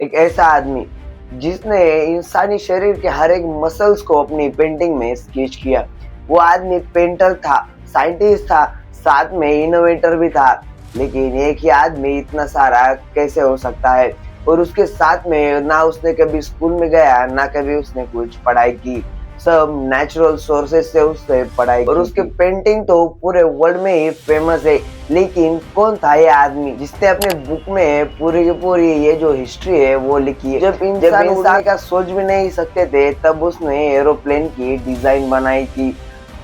एक ऐसा आदमी जिसने इंसानी शरीर के हर एक मसल्स को अपनी पेंटिंग में स्केच किया। वो आदमी पेंटर था, साइंटिस्ट था, साथ में इनोवेटर भी था। लेकिन एक ही आदमी इतना सारा कैसे हो सकता है? और उसके साथ में ना उसने कभी स्कूल में गया, ना कभी उसने कुछ पढ़ाई की। सब नेचुरल सोर्सेज से उसने पढ़ाई और उसके पेंटिंग तो पूरे वर्ल्ड में ही फेमस है। लेकिन कौन था ये आदमी जिसने अपने बुक में पूरी की पूरी ये जो हिस्ट्री है वो लिखी है? जब इंसान उड़ने का सोच भी नहीं सकते थे, तब उसने एरोप्लेन की डिजाइन बनाई थी,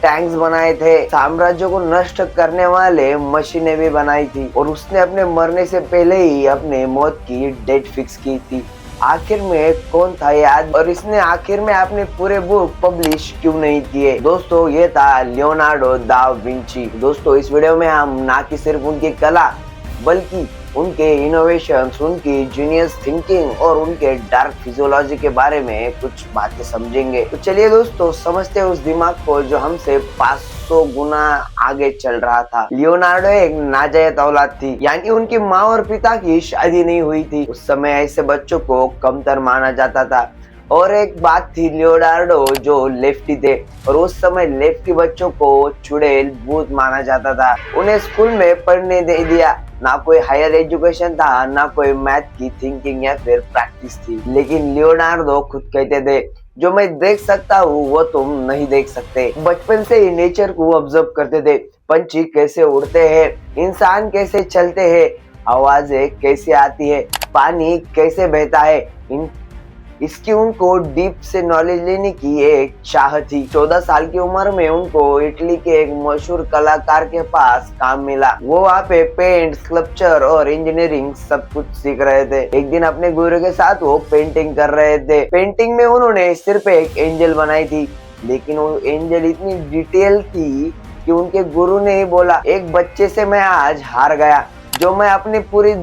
टैंक्स बनाए थे, साम्राज्य को नष्ट करने वाले मशीनें भी बनाई थी, और उसने अपने मरने से पहले ही अपने मौत की डेट फिक्स की थी। आखिर में कौन था ये आदमी, और इसने आखिर में अपने पूरे बुक पब्लिश क्यों नहीं किए? दोस्तों, ये था लियोनार्डो दा विंची। दोस्तों, इस वीडियो में हम ना कि सिर्फ उनकी कला बल्कि उनके इनोवेशंस, उनकी जीनियस थिंकिंग और उनके डार्क फिजियोलॉजी के बारे में कुछ बातें समझेंगे। तो चलिए दोस्तों, समझते हैं उस दिमाग को जो हमसे 500 गुना आगे चल रहा था। लियोनार्डो एक नाजायज औलाद थी, यानी उनकी माँ और पिता की शादी नहीं हुई थी। उस समय ऐसे बच्चों को कमतर माना जाता था। और एक बात थी, लियोनार्डो जो लेफ्टी थे, और उस समय लेफ्टी बच्चों को चुड़ैल भूत माना जाता था। उन्हें स्कूल में पढ़ने नहीं दिया, ना कोई हायर एजुकेशन था, ना कोई मैथ की थिंकिंग या फिर प्रैक्टिस थी। लेकिन लियोनार्डो खुद कहते थे, जो मैं देख सकता हूँ वो तुम नहीं देख सकते। बचपन से ही नेचर को ऑब्जर्व करते थे। पंछी कैसे उड़ते हैं, इंसान कैसे चलते हैं, आवाजें कैसे आती है, पानी कैसे बहता है, इसकी उनको डीप से नॉलेज लेने की एक चाह थी। 14 साल की उम्र में उनको इटली के एक मशहूर कलाकार के पास काम मिला। वो वहाँ पे पेंट, स्कल्पचर और इंजीनियरिंग सब कुछ सीख रहे थे। एक दिन अपने गुरु के साथ वो पेंटिंग कर रहे थे। पेंटिंग में उन्होंने सिर्फ एक एंजल बनाई थी, लेकिन वो एंजल इतनी डिटेल थी कि उनके गुरु ने ही बोला, एक बच्चे से मैं आज हार गया, जो मैं अपनी पूरी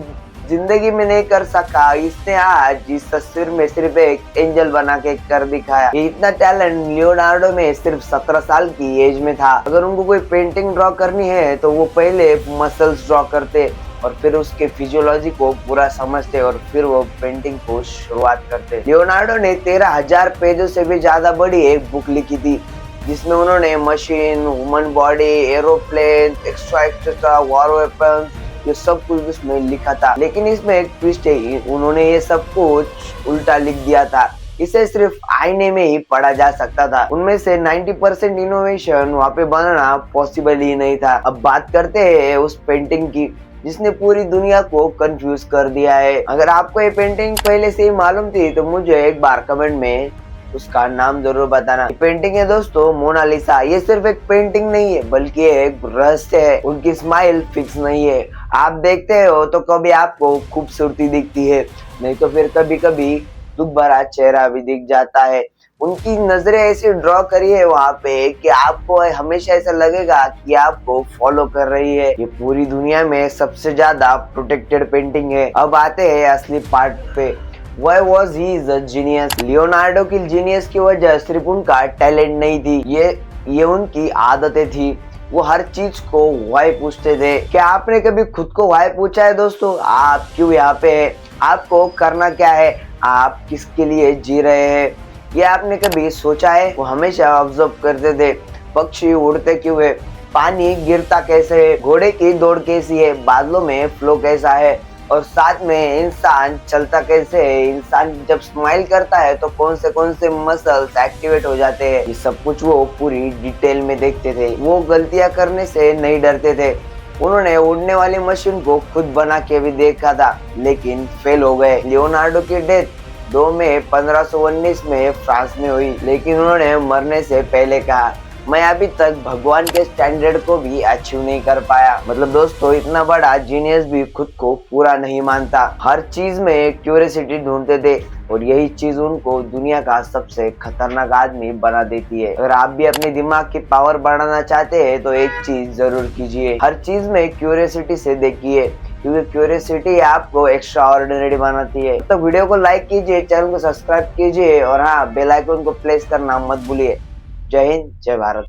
जिंदगी में नहीं कर सका, इसने आज इस तस्वीर में सिर्फ एक एंजल बना के कर दिखाया। ये इतना टैलेंट लियोनार्डो में सिर्फ 17 साल की एज में था। अगर उनको कोई पेंटिंग ड्रॉ करनी है तो वो पहले मसल्स ड्रॉ करते और फिर उसके फिजियोलॉजी को पूरा समझते और फिर वो पेंटिंग को शुरुआत करते। लियोनार्डो ने 13,000 पेजों से भी ज्यादा बड़ी एक बुक लिखी थी, जिसमें उन्होंने machine, human body, aeroplane, extra war weapons, ये सब कुछ उसमें लिखा था। लेकिन इसमें एक ट्विस्ट है, उन्होंने ये सब कुछ उल्टा लिख दिया था। इसे सिर्फ आईने में ही पढ़ा जा सकता था। उनमें से 90% इनोवेशन वहाँ पे बनाना पॉसिबल ही नहीं था। अब बात करते हैं उस पेंटिंग की जिसने पूरी दुनिया को कंफ्यूज कर दिया है। अगर आपको ये पेंटिंग पहले से ही मालूम थी तो मुझे एक बार कमेंट में उसका नाम जरूर बताना। पेंटिंग है दोस्तों मोनालिसा। ये सिर्फ एक पेंटिंग नहीं है बल्कि एक रहस्य है। उनकी स्माइल फिक्स नहीं है, आप देखते हो तो कभी आपको खूबसूरती दिखती है, नहीं तो फिर कभी कभी दुख भरा चेहरा भी दिख जाता है। उनकी नजरें ऐसी ड्रॉ करी है वहाँ पे कि आपको हमेशा ऐसा लगेगा कि आपको फॉलो कर रही है। ये पूरी दुनिया में सबसे ज्यादा प्रोटेक्टेड पेंटिंग है। अब आते हैं असली पार्ट पे। Why was he a genius? Leonardo की जीनियस की वजह सिर्फ उनका टैलेंट नहीं थी, ये उनकी आदतें थी। वो हर चीज को वाई पूछते थे। क्या आपने कभी खुद को वाई पूछा है दोस्तों? आप क्यों यहाँ पे है? आपको करना क्या है? आप किसके लिए जी रहे हैं? ये आपने कभी सोचा है? वो हमेशा ऑब्जर्व करते थे। पक्षी उड़ते क्यों है, पानी गिरता कैसे है, घोड़े की दौड़ कैसी है, बादलों में फ्लो कैसा है, और साथ में इंसान चलता कैसे है, इंसान जब स्माइल करता है तो कौन से मसल्स एक्टिवेट हो जाते हैं। ये सब कुछ वो पूरी डिटेल में देखते थे। वो गलतियां करने से नहीं डरते थे। उन्होंने उड़ने वाली मशीन को खुद बना के भी देखा था, लेकिन फेल हो गए। लियोनार्डो की डेथ 2 मई 1519 में फ्रांस में हुई, लेकिन उन्होंने मरने से पहले कहा, मैं अभी तक भगवान के स्टैंडर्ड को भी अचीव नहीं कर पाया। मतलब दोस्तों, इतना बड़ा जीनियस भी खुद को पूरा नहीं मानता। हर चीज में क्यूरियोसिटी ढूंढते थे और यही चीज उनको दुनिया का सबसे खतरनाक आदमी बना देती है। अगर आप भी अपने दिमाग की पावर बढ़ाना चाहते हैं तो एक चीज जरूर कीजिए, हर चीज में क्यूरियोसिटी से देखिए, क्योंकि क्यूरियोसिटी आपको एक्स्ट्रा ऑर्डिनरी बनाती है। तो वीडियो को लाइक कीजिए, चैनल को सब्सक्राइब कीजिए और हाँ, बेल आइकन को प्रेस करना मत भूलिए। जय हिंद, जय भारत।